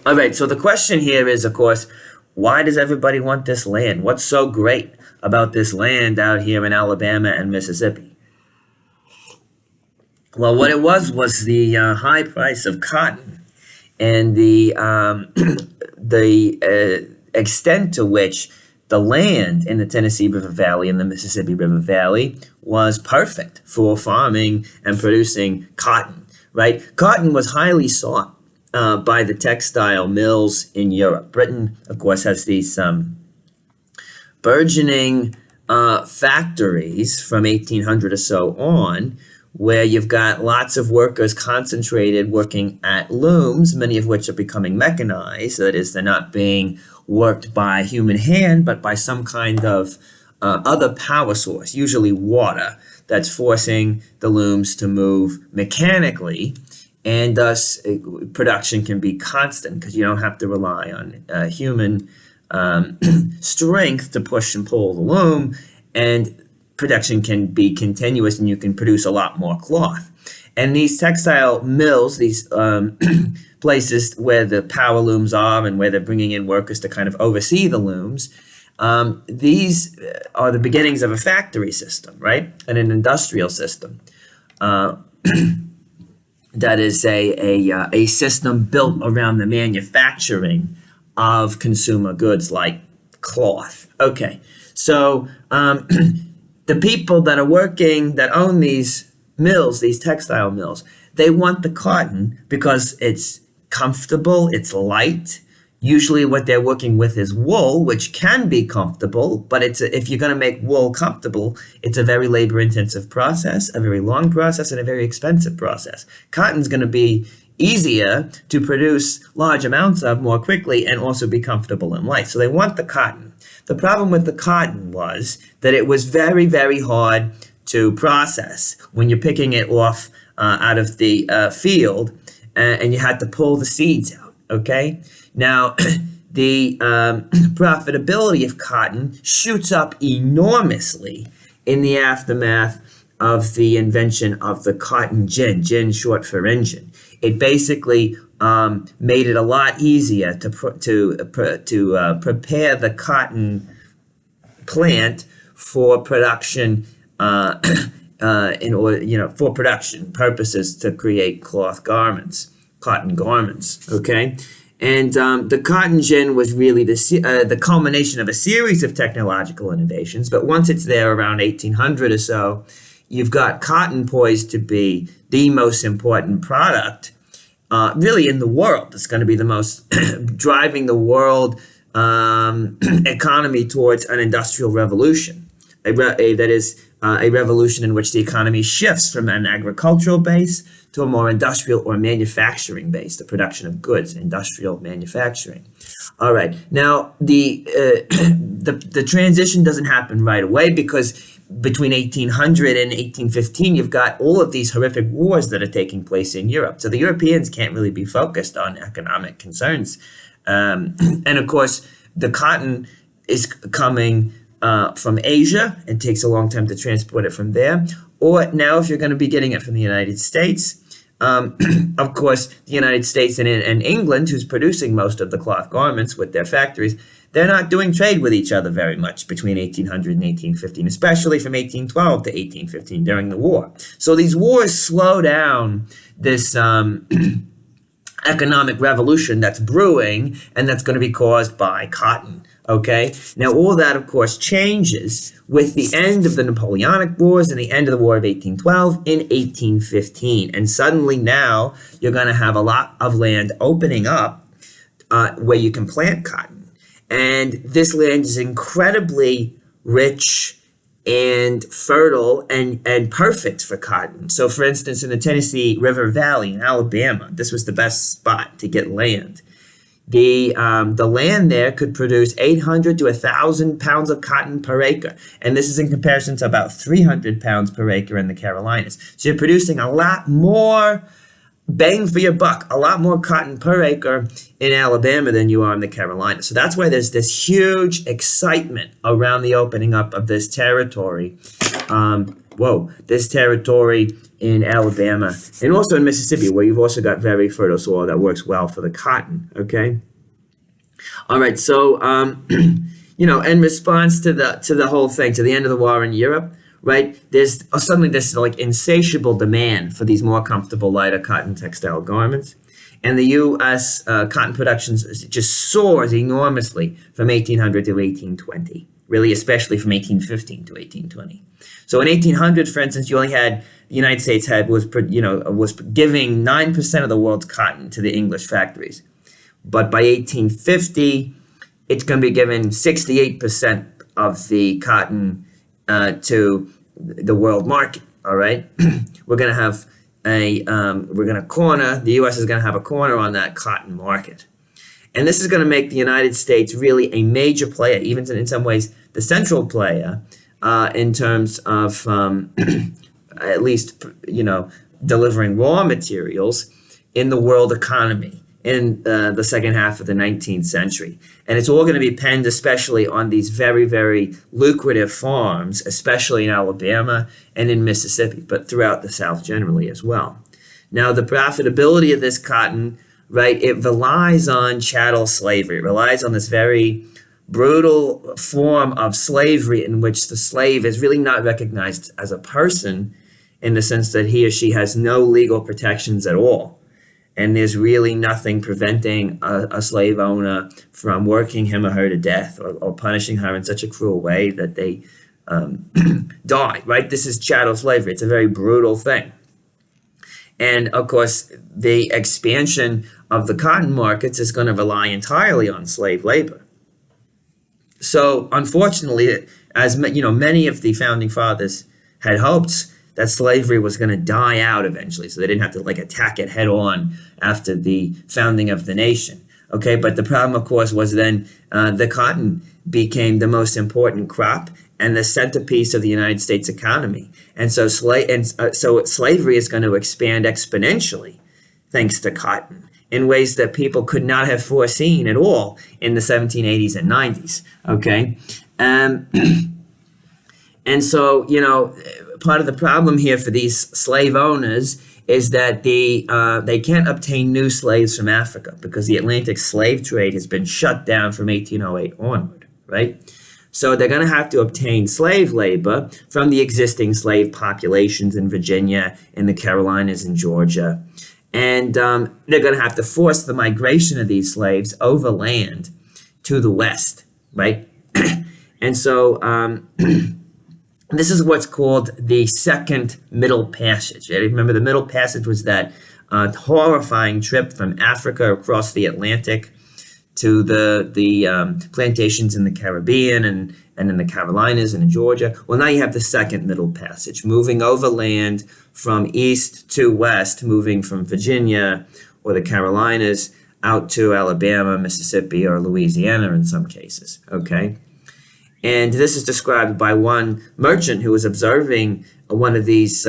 All right, so the question here is, of course, why does everybody want this land? What's so great about this land out here in Alabama and Mississippi? Well, what it was the high price of cotton and the extent to which the land in the Tennessee River Valley and the Mississippi River Valley was perfect for farming and producing cotton, right? Cotton was highly sought by the textile mills in Europe. Britain, of course, has these burgeoning factories from 1800 or so on, where you've got lots of workers concentrated working at looms, many of which are becoming mechanized. That is, they're not being worked by human hand, but by some kind of other power source, usually water, that's forcing the looms to move mechanically. And thus, production can be constant because you don't have to rely on human strength to push and pull the loom. And production can be continuous and you can produce a lot more cloth. And these textile mills, these places where the power looms are and where they're bringing in workers to kind of oversee the looms, these are the beginnings of a factory system, right? And an industrial system. That is a system built around the manufacturing of consumer goods like cloth. Okay, so the people that are working, that own these mills, these textile mills, they want the cotton because it's comfortable, it's light. Usually what they're working with is wool, which can be comfortable, but if you're going to make wool comfortable, it's a very labor-intensive process, a very long process, and a very expensive process. Cotton's going to be easier to produce large amounts of more quickly and also be comfortable and light. So they want the cotton. The problem with the cotton was that it was very, very hard to process when you're picking it off out of the field, and you had to pull the seeds out, okay? Now, the profitability of cotton shoots up enormously in the aftermath of the invention of the cotton gin, gin short for engine. It basically made it a lot easier to prepare the cotton plant for production in order, for production purposes to create cloth garments, cotton garments. Okay. And the cotton gin was really the culmination of a series of technological innovations. But once it's there around 1800 or so, you've got cotton poised to be the most important product really in the world. It's going to be the most driving the world economy towards an industrial revolution. That is a revolution in which the economy shifts from an agricultural base to a more industrial or manufacturing base, the production of goods, industrial manufacturing. All right. Now, the transition doesn't happen right away because between 1800 and 1815, you've got all of these horrific wars that are taking place in Europe. So the Europeans can't really be focused on economic concerns. And of course, the cotton is coming from Asia. It takes a long time to transport it from there. Or now, if you're going to be getting it from the United States, of course, the United States and England, who's producing most of the cloth garments with their factories, they're not doing trade with each other very much between 1800 and 1815, especially from 1812 to 1815 during the war. So these wars slow down this economic revolution that's brewing and that's going to be caused by cotton. Okay, now all that, of course, changes with the end of the Napoleonic Wars and the end of the War of 1812 in 1815. And suddenly now you're going to have a lot of land opening up where you can plant cotton. And this land is incredibly rich and fertile and perfect for cotton. So, for instance, in the Tennessee River Valley in Alabama, this was the best spot to get land. The land there could produce 800 to 1,000 pounds of cotton per acre. And this is in comparison to about 300 pounds per acre in the Carolinas. So you're producing a lot more bang for your buck, a lot more cotton per acre in Alabama than you are in the Carolinas. So that's why there's this huge excitement around the opening up of this territory this territory in Alabama and also in Mississippi, where you've also got very fertile soil that works well for the cotton. Okay. All right. So, in response to the whole thing, to the end of the war in Europe, right? There's suddenly this like insatiable demand for these more comfortable, lighter cotton textile garments. And the U.S. Cotton production just soars enormously from 1800 to 1820, really, especially from 1815 to 1820. So in 1800, for instance, you only had the United States was giving 9% of the world's cotton to the English factories, but by 1850, it's going to be given 68% of the cotton to the world market. All right, we're going to have the U.S. is going to have a corner on that cotton market. And this is going to make the United States really a major player, even in some ways the central player, in terms of at least, delivering raw materials in the world economy in the second half of the 19th century. And it's all going to be penned especially on these very, very lucrative farms, especially in Alabama and in Mississippi, but throughout the South generally as well. Now, the profitability of this cotton, right, it relies on chattel slavery. It relies on this very brutal form of slavery in which the slave is really not recognized as a person in the sense that he or she has no legal protections at all. And there's really nothing preventing a slave owner from working him or her to death or punishing her in such a cruel way that they die, right? This is chattel slavery. It's a very brutal thing. And of course, the expansion of the cotton markets is going to rely entirely on slave labor. So unfortunately, as many of the founding fathers had hoped that slavery was going to die out eventually, so they didn't have to attack it head on after the founding of the nation. Okay, but the problem, of course, was then the cotton became the most important crop and the centerpiece of the United States economy, and so slavery is going to expand exponentially thanks to cotton in ways that people could not have foreseen at all in the 1780s and 90s. Okay, and so part of the problem here for these slave owners is that they can't obtain new slaves from Africa because the Atlantic slave trade has been shut down from 1808 onward, right? So they're going to have to obtain slave labor from the existing slave populations in Virginia, in the Carolinas, and Georgia. And they're going to have to force the migration of these slaves overland to the West, right? And so this is what's called the Second Middle Passage. Remember, the Middle Passage was that horrifying trip from Africa across the Atlantic to the plantations in the Caribbean and in the Carolinas and in Georgia. Well, now you have the Second Middle Passage, moving overland from east to west, moving from Virginia or the Carolinas out to Alabama, Mississippi, or Louisiana in some cases, okay? And this is described by one merchant who was observing one of these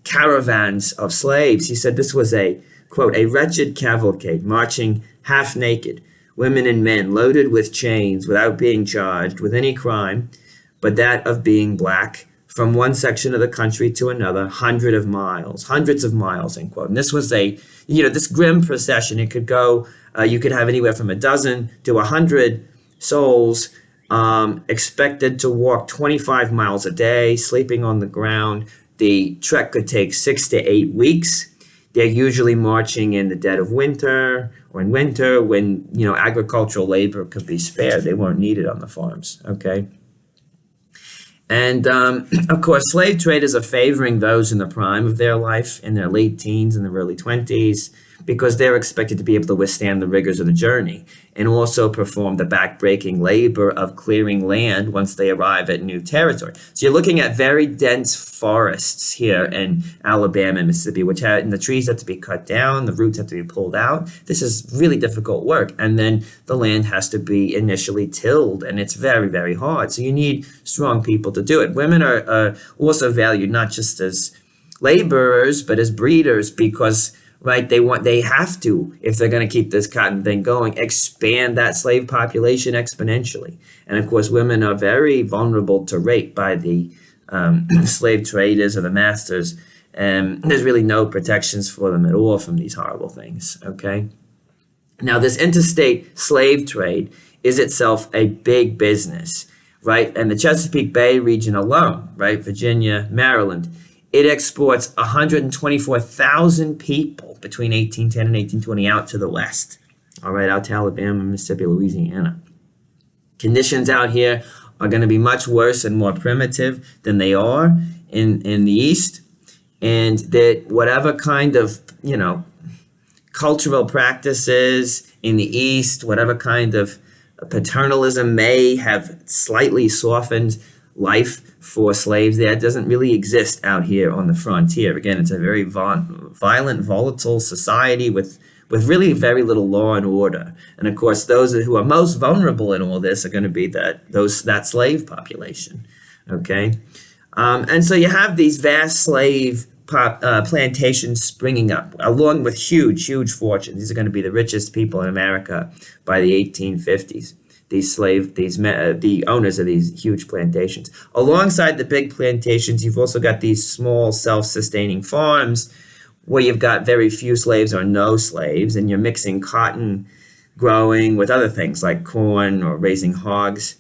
caravans of slaves. He said this was a, quote, a wretched cavalcade marching half naked, women and men loaded with chains without being charged with any crime but that of being black, from one section of the country to another, hundreds of miles, end quote. And this was this grim procession. It could go, you could have anywhere from a dozen to 100 souls expected to walk 25 miles a day, sleeping on the ground. The trek could take 6 to 8 weeks. They're usually marching in the dead of winter or in winter when, agricultural labor could be spared. They weren't needed on the farms, okay? And, of course, slave traders are favoring those in the prime of their life, in their late teens and the early 20s, because they're expected to be able to withstand the rigors of the journey and also perform the backbreaking labor of clearing land once they arrive at new territory. So you're looking at very dense forests here in Alabama and Mississippi, and the trees have to be cut down, the roots have to be pulled out. This is really difficult work. And then the land has to be initially tilled, and it's very, very hard. So you need strong people to do it. Women are also valued not just as laborers, but as breeders, because right, they have to, if they're going to keep this cotton thing going, expand that slave population exponentially. And of course, women are very vulnerable to rape by the slave traders or the masters. There's really no protections for them at all from these horrible things, okay? Now, this interstate slave trade is itself a big business, right? And the Chesapeake Bay region alone, right, Virginia, Maryland, it exports 124,000 people between 1810 and 1820 out to the west, all right, out to Alabama, Mississippi, Louisiana. Conditions out here are going to be much worse and more primitive than they are in the East, and that whatever kind of, cultural practices in the East, whatever kind of paternalism may have slightly softened life for slaves there, doesn't really exist out here on the frontier. Again, it's a very violent, volatile society with really very little law and order. And of course, those who are most vulnerable in all this are going to be that slave population. Okay, and so you have these vast slave plantations springing up, along with huge fortunes. These are going to be the richest people in America by the 1850s. The owners of these huge plantations. Alongside the big plantations, you've also got these small self-sustaining farms where you've got very few slaves or no slaves, and you're mixing cotton growing with other things like corn or raising hogs.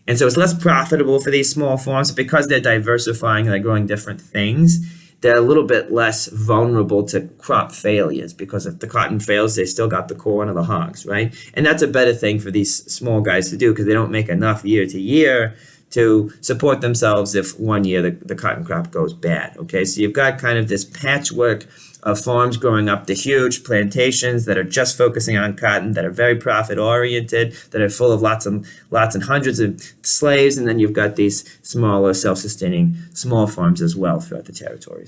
And so it's less profitable for these small farms, but because they're diversifying and they're growing different things, they're a little bit less vulnerable to crop failures, because if the cotton fails, they still got the corn or the hogs, right? And that's a better thing for these small guys to do, because they don't make enough year to year to support themselves if one year the cotton crop goes bad, okay? So you've got kind of this patchwork of farms growing up to huge plantations that are just focusing on cotton, that are very profit-oriented, that are full of lots and hundreds of slaves, and then you've got these smaller, self-sustaining small farms as well throughout the territories.